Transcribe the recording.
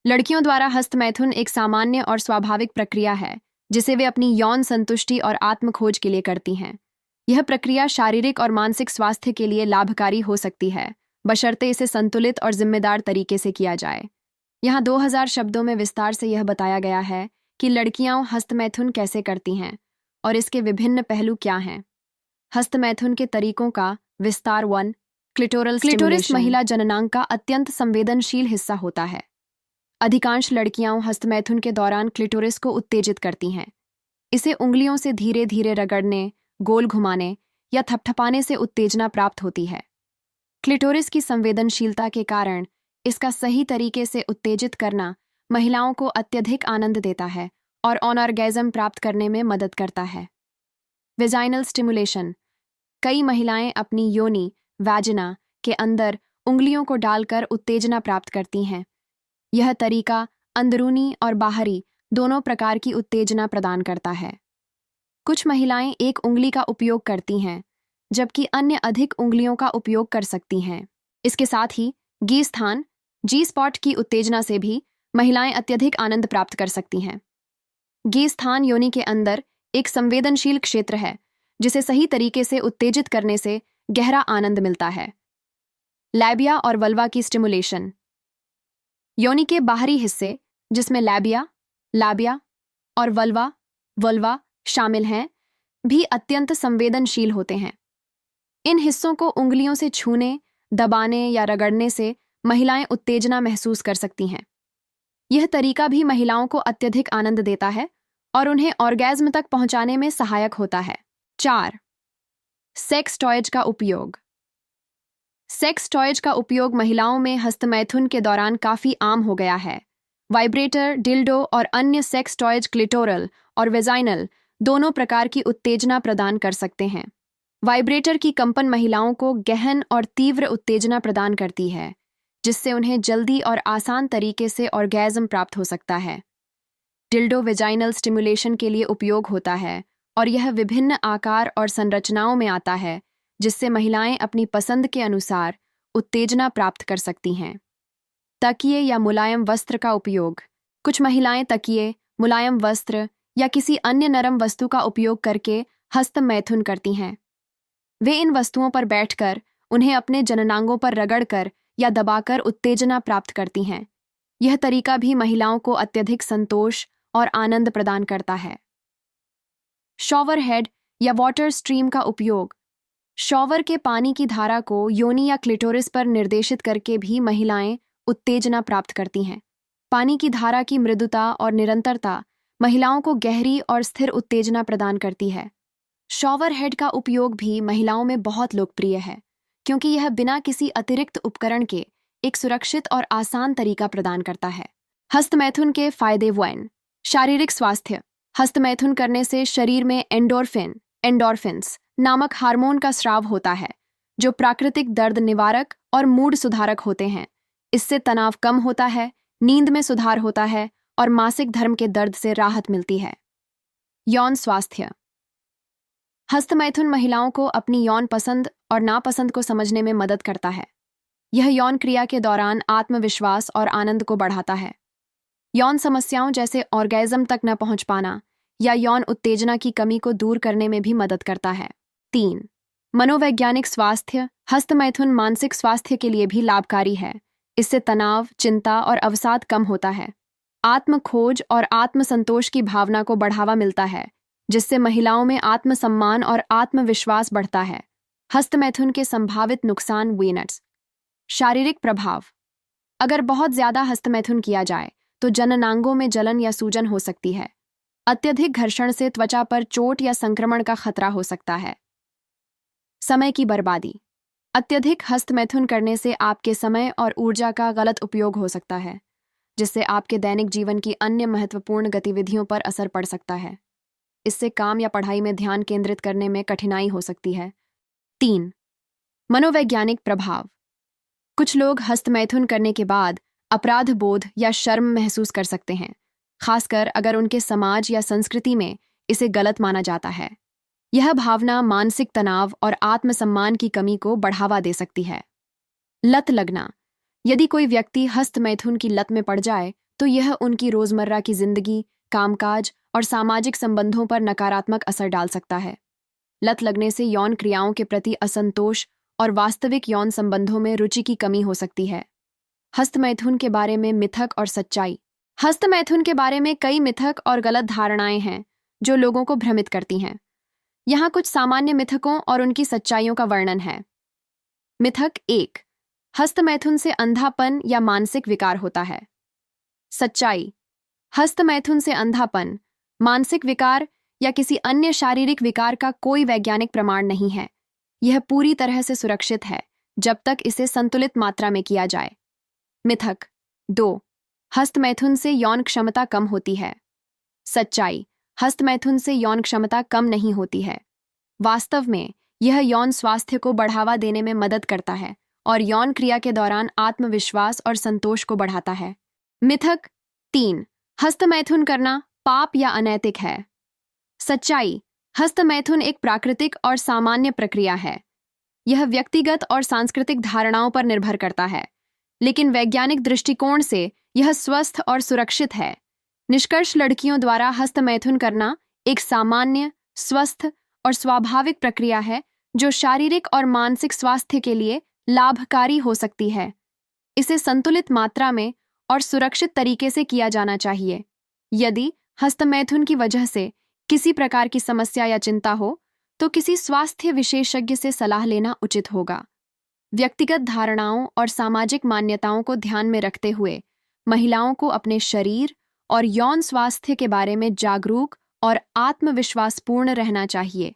लड़कियों द्वारा हस्तमैथुन एक सामान्य और स्वाभाविक प्रक्रिया है जिसे वे अपनी यौन संतुष्टि और आत्म खोज के लिए करती हैं। यह प्रक्रिया शारीरिक और मानसिक स्वास्थ्य के लिए लाभकारी हो सकती है, बशर्ते इसे संतुलित और जिम्मेदार तरीके से किया जाए। यहाँ 2000 शब्दों में विस्तार से यह बताया गया है कि लड़कियां हस्तमैथुन कैसे करती हैं और इसके विभिन्न पहलू क्या हैं। हस्तमैथुन के तरीकों का विस्तार 1। क्लिटोरिस महिला जननांग का अत्यंत संवेदनशील हिस्सा होता है। अधिकांश लड़कियां हस्तमैथुन के दौरान क्लिटोरिस को उत्तेजित करती हैं। इसे उंगलियों से धीरे धीरे रगड़ने, गोल घुमाने या थपथपाने से उत्तेजना प्राप्त होती है। क्लिटोरिस की संवेदनशीलता के कारण इसका सही तरीके से उत्तेजित करना महिलाओं को अत्यधिक आनंद देता है और ऑर्गेज़म प्राप्त करने में मदद करता है। Vaginal stimulation. कई महिलाएं अपनी योनि वैजिना के अंदर उंगलियों को डालकर उत्तेजना प्राप्त करती हैं। यह तरीका अंदरूनी और बाहरी दोनों प्रकार की उत्तेजना प्रदान करता है। कुछ महिलाएं एक उंगली का उपयोग करती हैं, जबकि अन्य अधिक उंगलियों का उपयोग कर सकती हैं। इसके साथ ही जी स्पॉट की उत्तेजना से भी महिलाएं अत्यधिक आनंद प्राप्त कर सकती हैं। गी स्थान योनि के अंदर एक संवेदनशील क्षेत्र है जिसे सही तरीके से उत्तेजित करने से गहरा आनंद मिलता है। लैबिया और वल्वा की स्टिमुलेशन। योनि के बाहरी हिस्से, जिसमें लाबिया और वल्वा शामिल हैं, भी अत्यंत संवेदनशील होते हैं। इन हिस्सों को उंगलियों से छूने, दबाने या रगड़ने से महिलाएं उत्तेजना महसूस कर सकती हैं। यह तरीका भी महिलाओं को अत्यधिक आनंद देता है और उन्हें ऑर्गेज़्म तक पहुंचाने में सहायक होता है। 4। सेक्स टॉयज का उपयोग। सेक्स टॉयज का उपयोग महिलाओं में हस्तमैथुन के दौरान काफ़ी आम हो गया है। वाइब्रेटर, डिल्डो और अन्य सेक्स टॉयज क्लिटोरल और वेजाइनल दोनों प्रकार की उत्तेजना प्रदान कर सकते हैं। वाइब्रेटर की कंपन महिलाओं को गहन और तीव्र उत्तेजना प्रदान करती है, जिससे उन्हें जल्दी और आसान तरीके से ऑर्गेज़म प्राप्त हो सकता है। डिल्डो वेजाइनल स्टिमुलेशन के लिए उपयोग होता है और यह विभिन्न आकार और संरचनाओं में आता है, जिससे महिलाएं अपनी पसंद के अनुसार उत्तेजना प्राप्त कर सकती हैं। तकिए या मुलायम वस्त्र का उपयोग। कुछ महिलाएं तकिए, मुलायम वस्त्र या किसी अन्य नरम वस्तु का उपयोग करके हस्तमैथुन करती हैं। वे इन वस्तुओं पर बैठकर उन्हें अपने जननांगों पर रगड़कर या दबाकर उत्तेजना प्राप्त करती हैं। यह तरीका भी महिलाओं को अत्यधिक संतोष और आनंद प्रदान करता है। शॉवर हेड या वाटर स्ट्रीम का उपयोग। शॉवर के पानी की धारा को योनि या क्लिटोरिस पर निर्देशित करके भी महिलाएं उत्तेजना प्राप्त करती हैं। पानी की धारा की मृदुता और निरंतरता महिलाओं को गहरी और स्थिर उत्तेजना प्रदान करती है। शॉवर हेड का उपयोग भी महिलाओं में बहुत लोकप्रिय है, क्योंकि यह बिना किसी अतिरिक्त उपकरण के एक सुरक्षित और आसान तरीका प्रदान करता है। हस्तमैथुन के फायदे 1। शारीरिक स्वास्थ्य। हस्तमैथुन करने से शरीर में एंडोर्फिन्स नामक हार्मोन का स्राव होता है, जो प्राकृतिक दर्द निवारक और मूड सुधारक होते हैं। इससे तनाव कम होता है, नींद में सुधार होता है और मासिक धर्म के दर्द से राहत मिलती है। यौन स्वास्थ्य। हस्तमैथुन महिलाओं को अपनी यौन पसंद और नापसंद को समझने में मदद करता है। यह यौन क्रिया के दौरान आत्मविश्वास और आनंद को बढ़ाता है। यौन समस्याओं जैसे ऑर्गेज़म तक न पहुंच पाना या यौन उत्तेजना की कमी को दूर करने में भी मदद करता है। 3। मनोवैज्ञानिक स्वास्थ्य। हस्तमैथुन मानसिक स्वास्थ्य के लिए भी लाभकारी है। इससे तनाव, चिंता और अवसाद कम होता है। आत्म खोज और आत्मसंतोष की भावना को बढ़ावा मिलता है, जिससे महिलाओं में आत्मसम्मान और आत्मविश्वास बढ़ता है। हस्तमैथुन के संभावित नुकसान वीनट्स। शारीरिक प्रभाव। अगर बहुत ज्यादा हस्तमैथुन किया जाए तो जननांगों में जलन या सूजन हो सकती है। अत्यधिक घर्षण से त्वचा पर चोट या संक्रमण का खतरा हो सकता है। समय की बर्बादी। अत्यधिक हस्तमैथुन करने से आपके समय और ऊर्जा का गलत उपयोग हो सकता है, जिससे आपके दैनिक जीवन की अन्य महत्वपूर्ण गतिविधियों पर असर पड़ सकता है। इससे काम या पढ़ाई में ध्यान केंद्रित करने में कठिनाई हो सकती है। 3। मनोवैज्ञानिक प्रभाव। कुछ लोग हस्तमैथुन करने के बाद अपराध बोध या शर्म महसूस कर सकते हैं, खासकर अगर उनके समाज या संस्कृति में इसे गलत माना जाता है। यह भावना मानसिक तनाव और आत्मसम्मान की कमी को बढ़ावा दे सकती है। लत लगना। यदि कोई व्यक्ति हस्तमैथुन की लत में पड़ जाए तो यह उनकी रोजमर्रा की जिंदगी, कामकाज और सामाजिक संबंधों पर नकारात्मक असर डाल सकता है। लत लगने से यौन क्रियाओं के प्रति असंतोष और वास्तविक यौन संबंधों में रुचि की कमी हो सकती है। हस्तमैथुन के बारे में मिथक और सच्चाई। हस्तमैथुन के बारे में कई मिथक और गलत धारणाएं हैं जो लोगों को भ्रमित करती हैं। यहाँ कुछ सामान्य मिथकों और उनकी सच्चाइयों का वर्णन है। मिथक 1, हस्तमैथुन से अंधापन या मानसिक विकार होता है। सच्चाई, हस्तमैथुन से अंधापन, मानसिक विकार या किसी अन्य शारीरिक विकार का कोई वैज्ञानिक प्रमाण नहीं है। यह पूरी तरह से सुरक्षित है जब तक इसे संतुलित मात्रा में किया जाए। मिथक 2, हस्तमैथुन से यौन क्षमता कम होती है। सच्चाई, हस्तमैथुन से यौन क्षमता कम नहीं होती है। वास्तव में यह यौन स्वास्थ्य को बढ़ावा देने में मदद करता है और यौन क्रिया के दौरान आत्मविश्वास और संतोष को बढ़ाता है। मिथक 3, हस्तमैथुन करना पाप या अनैतिक है। सच्चाई, हस्तमैथुन एक प्राकृतिक और सामान्य प्रक्रिया है। यह व्यक्तिगत और सांस्कृतिक धारणाओं पर निर्भर करता है, लेकिन वैज्ञानिक दृष्टिकोण से यह स्वस्थ और सुरक्षित है। निष्कर्ष, लड़कियों द्वारा हस्तमैथुन करना एक सामान्य, स्वस्थ और स्वाभाविक प्रक्रिया है जो शारीरिक और मानसिक स्वास्थ्य के लिए लाभकारी हो सकती है। इसे संतुलित मात्रा में और सुरक्षित तरीके से किया जाना चाहिए। यदि हस्तमैथुन की वजह से किसी प्रकार की समस्या या चिंता हो, तो किसी स्वास्थ्य विशेषज्ञ से सलाह लेना उचित होगा। व्यक्तिगत धारणाओं और सामाजिक मान्यताओं को ध्यान में रखते हुए महिलाओं को अपने शरीर और यौन स्वास्थ्य के बारे में जागरूक और आत्मविश्वासपूर्ण रहना चाहिए।